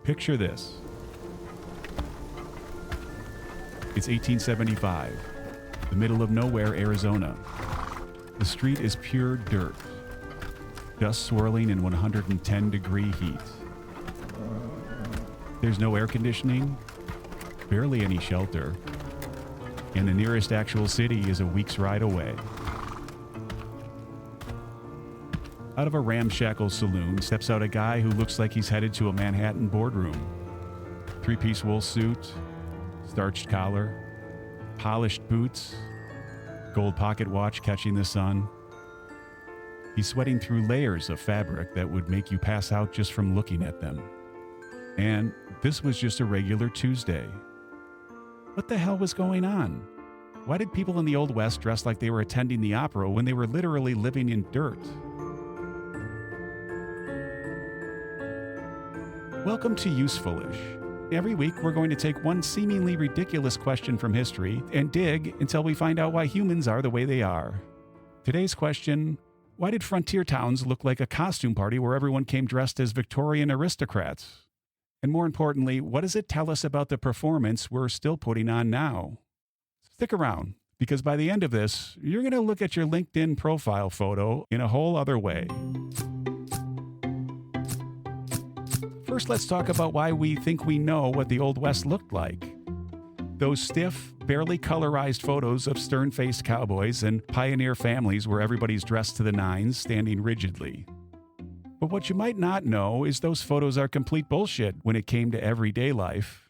Picture this. It's 1875, the middle of nowhere, Arizona. The street is pure dirt, dust swirling in 110-degree heat. There's no air conditioning, barely any shelter, and the nearest actual city is a week's ride away. Out of a ramshackle saloon steps out a guy who looks like he's headed to a Manhattan boardroom. Three-piece wool suit, starched collar, polished boots, gold pocket watch catching the sun. He's sweating through layers of fabric that would make you pass out just from looking at them. And this was just a regular Tuesday. What the hell was going on? Why did people in the Old West dress like they were attending the opera when they were literally living in dirt? Welcome to Usefulish. Every week we're going to take one seemingly ridiculous question from history and dig until we find out why humans are the way they are. Today's question: why did frontier towns look like a costume party where everyone came dressed as Victorian aristocrats? And more importantly, what does it tell us about the performance we're still putting on now? Stick around, because by the end of this, you're going to look at your LinkedIn profile photo in a whole other way. First, let's talk about why we think we know what the Old West looked like. Those stiff, barely colorized photos of stern-faced cowboys and pioneer families where everybody's dressed to the nines, standing rigidly. But what you might not know is those photos are complete bullshit when it came to everyday life.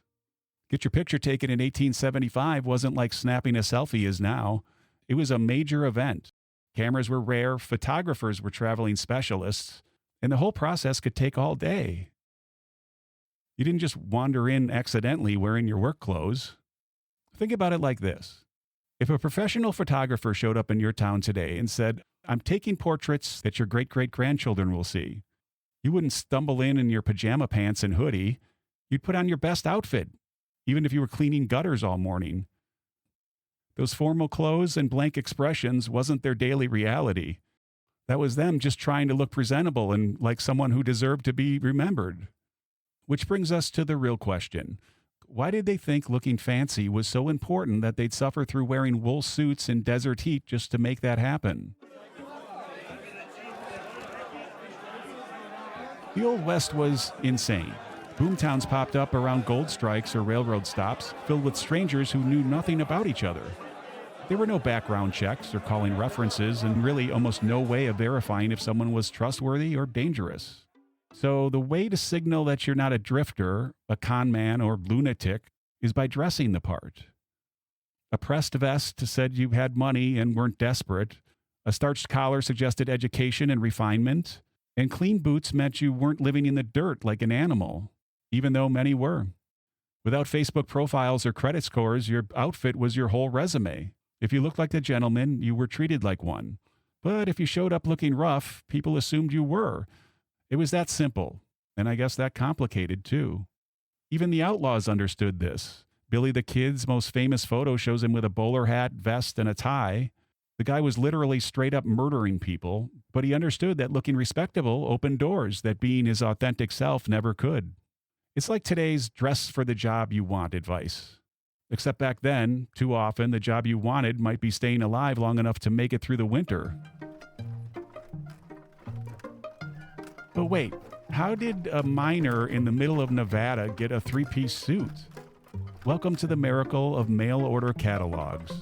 Get your picture taken in 1875 wasn't like snapping a selfie is now. It was a major event. Cameras were rare, photographers were traveling specialists, and the whole process could take all day. You didn't just wander in accidentally wearing your work clothes. Think about it like this. If a professional photographer showed up in your town today and said, "I'm taking portraits that your great-great-grandchildren will see," you wouldn't stumble in your pajama pants and hoodie. You'd put on your best outfit, even if you were cleaning gutters all morning. Those formal clothes and blank expressions wasn't their daily reality. That was them just trying to look presentable and like someone who deserved to be remembered. Which brings us to the real question. Why did they think looking fancy was so important that they'd suffer through wearing wool suits in desert heat just to make that happen? The Old West was insane. Boomtowns popped up around gold strikes or railroad stops, filled with strangers who knew nothing about each other. There were no background checks or calling references, and really almost no way of verifying if someone was trustworthy or dangerous. So the way to signal that you're not a drifter, a con man, or lunatic is by dressing the part. A pressed vest said you had money and weren't desperate. A starched collar suggested education and refinement. And clean boots meant you weren't living in the dirt like an animal, even though many were. Without Facebook profiles or credit scores, your outfit was your whole resume. If you looked like a gentleman, you were treated like one. But if you showed up looking rough, people assumed you were. It was that simple, and I guess that complicated too. Even the outlaws understood this. Billy the Kid's most famous photo shows him with a bowler hat, vest, and a tie. The guy was literally straight up murdering people, but he understood that looking respectable opened doors that being his authentic self never could. It's like today's dress for the job you want advice. Except back then, too often, the job you wanted might be staying alive long enough to make it through the winter. But wait, how did a miner in the middle of Nevada get a three-piece suit? Welcome to the miracle of mail-order catalogs.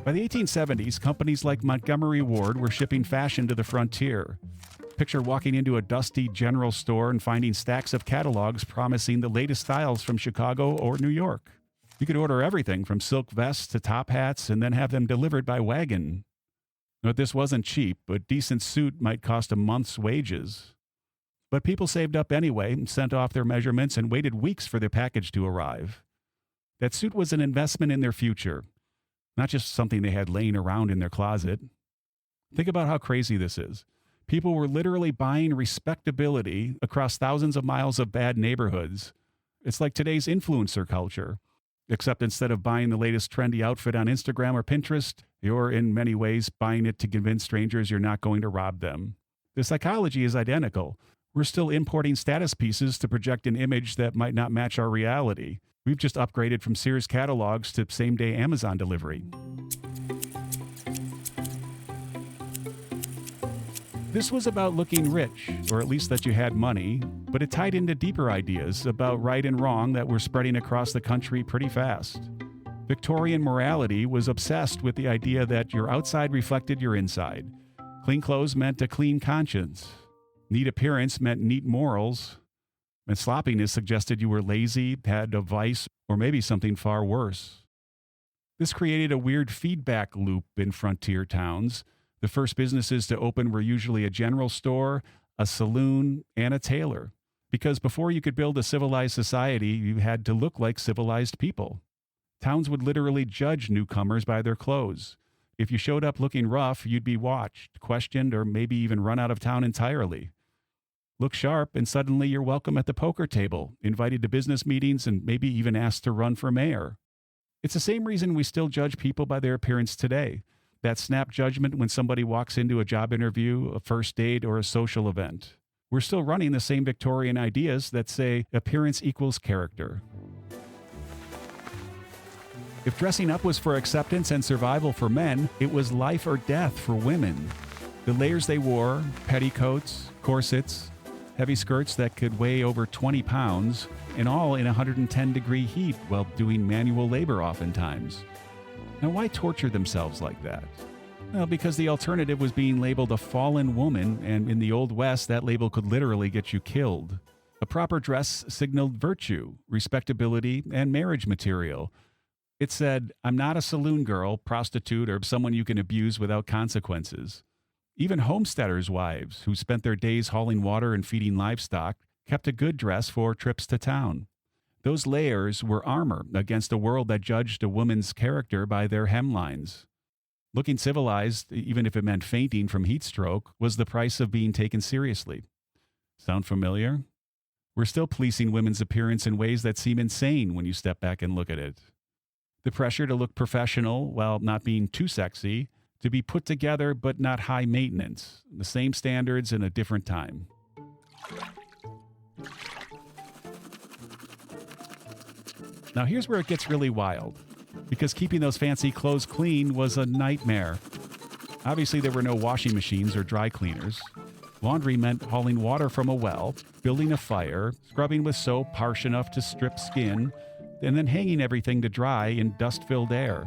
By the 1870s, companies like Montgomery Ward were shipping fashion to the frontier. Picture walking into a dusty general store and finding stacks of catalogs promising the latest styles from Chicago or New York. You could order everything from silk vests to top hats and then have them delivered by wagon. But this wasn't cheap. A decent suit might cost a month's wages. But people saved up anyway and sent off their measurements and waited weeks for their package to arrive. That suit was an investment in their future, not just something they had laying around in their closet. Think about how crazy this is. People were literally buying respectability across thousands of miles of bad neighborhoods. It's like today's influencer culture, except instead of buying the latest trendy outfit on Instagram or Pinterest, you're in many ways buying it to convince strangers you're not going to rob them. The psychology is identical. We're still importing status pieces to project an image that might not match our reality. We've just upgraded from Sears catalogs to same-day Amazon delivery. This was about looking rich, or at least that you had money, but it tied into deeper ideas about right and wrong that were spreading across the country pretty fast. Victorian morality was obsessed with the idea that your outside reflected your inside. Clean clothes meant a clean conscience. Neat appearance meant neat morals. And sloppiness suggested you were lazy, had a vice, or maybe something far worse. This created a weird feedback loop in frontier towns. The first businesses to open were usually a general store, a saloon, and a tailor. Because before you could build a civilized society, you had to look like civilized people. Towns would literally judge newcomers by their clothes. If you showed up looking rough, you'd be watched, questioned, or maybe even run out of town entirely. Look sharp, and suddenly you're welcome at the poker table, invited to business meetings, and maybe even asked to run for mayor. It's the same reason we still judge people by their appearance today. That snap judgment when somebody walks into a job interview, a first date, or a social event. We're still running the same Victorian ideas that say appearance equals character. If dressing up was for acceptance and survival for men, it was life or death for women. The layers they wore, petticoats, corsets, heavy skirts that could weigh over 20 pounds, and all in 110-degree heat while doing manual labor oftentimes. Now, why torture themselves like that? Well, because the alternative was being labeled a fallen woman, and in the Old West, that label could literally get you killed. A proper dress signaled virtue, respectability, and marriage material. It said, I'm not a saloon girl, prostitute, or someone you can abuse without consequences. Even homesteaders' wives, who spent their days hauling water and feeding livestock, kept a good dress for trips to town. Those layers were armor against a world that judged a woman's character by their hemlines. Looking civilized, even if it meant fainting from heat stroke, was the price of being taken seriously. Sound familiar? We're still policing women's appearance in ways that seem insane when you step back and look at it. The pressure to look professional while not being too sexy, to be put together but not high maintenance, the same standards in a different time. Now here's where it gets really wild, because keeping those fancy clothes clean was a nightmare. Obviously there were no washing machines or dry cleaners. Laundry meant hauling water from a well, building a fire, scrubbing with soap harsh enough to strip skin, and then hanging everything to dry in dust-filled air.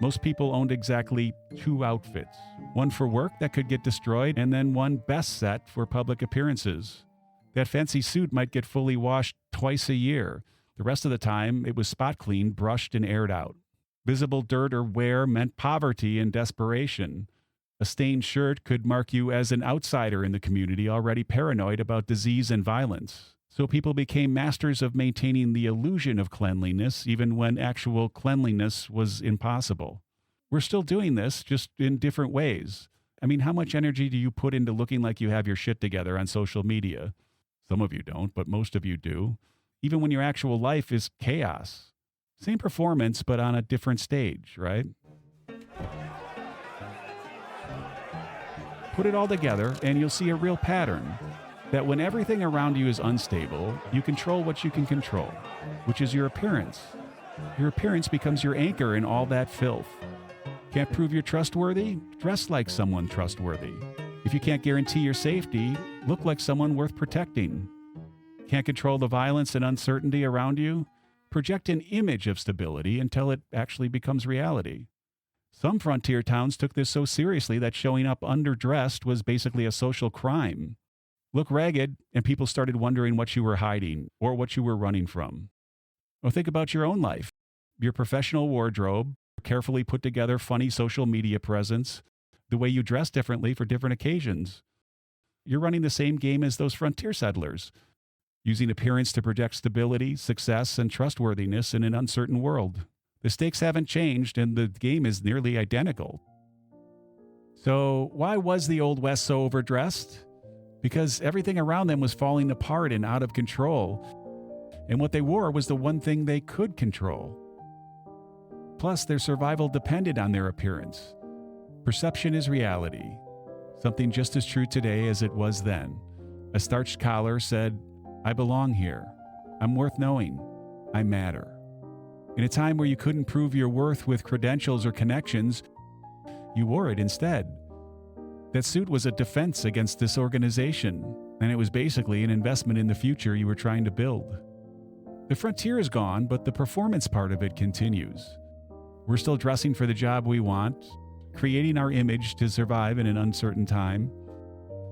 Most people owned exactly 2 outfits, one for work that could get destroyed, and then one best set for public appearances. That fancy suit might get fully washed twice a year. The rest of the time, it was spot cleaned, brushed, and aired out. Visible dirt or wear meant poverty and desperation. A stained shirt could mark you as an outsider in the community already paranoid about disease and violence. So people became masters of maintaining the illusion of cleanliness even when actual cleanliness was impossible. We're still doing this, just in different ways. I mean, how much energy do you put into looking like you have your shit together on social media? Some of you don't, but most of you do. Even when your actual life is chaos. Same performance, but on a different stage, right? Put it all together, and you'll see a real pattern. That when everything around you is unstable, you control what you can control, which is your appearance. Your appearance becomes your anchor in all that filth. Can't prove you're trustworthy? Dress like someone trustworthy. If you can't guarantee your safety, look like someone worth protecting. Can't control the violence and uncertainty around you? Project an image of stability until it actually becomes reality. Some frontier towns took this so seriously that showing up underdressed was basically a social crime. Look ragged, and people started wondering what you were hiding or what you were running from. Or think about your own life, your professional wardrobe, carefully put together funny social media presence, the way you dress differently for different occasions. You're running the same game as those frontier settlers, using appearance to project stability, success, and trustworthiness in an uncertain world. The stakes haven't changed, and the game is nearly identical. So why was the Old West so overdressed? Because everything around them was falling apart and out of control, and what they wore was the one thing they could control. Plus, their survival depended on their appearance. Perception is reality, something just as true today as it was then. A starched collar said, "I belong here. I'm worth knowing. I matter." In a time where you couldn't prove your worth with credentials or connections, you wore it instead. That suit was a defense against disorganization, and it was basically an investment in the future you were trying to build. The frontier is gone, but the performance part of it continues. We're still dressing for the job we want, creating our image to survive in an uncertain time,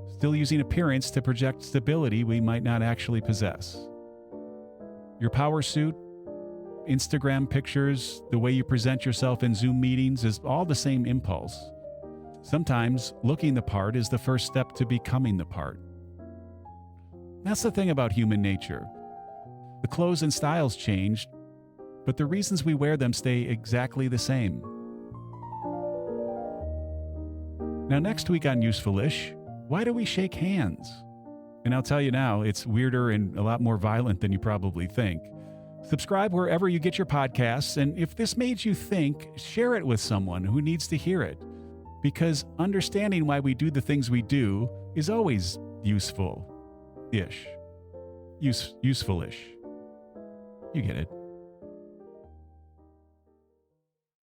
still using appearance to project stability we might not actually possess. Your power suit, Instagram pictures, the way you present yourself in Zoom meetings is all the same impulse. Sometimes looking the part is the first step to becoming the part. That's the thing about human nature. The clothes and styles change, but the reasons we wear them stay exactly the same. Now, next week on Usefulish, why do we shake hands? And I'll tell you now, it's weirder and a lot more violent than you probably think. Subscribe wherever you get your podcasts, and if this made you think, share it with someone who needs to hear it. Because understanding why we do the things we do is always useful-ish. Usefulish. You get it.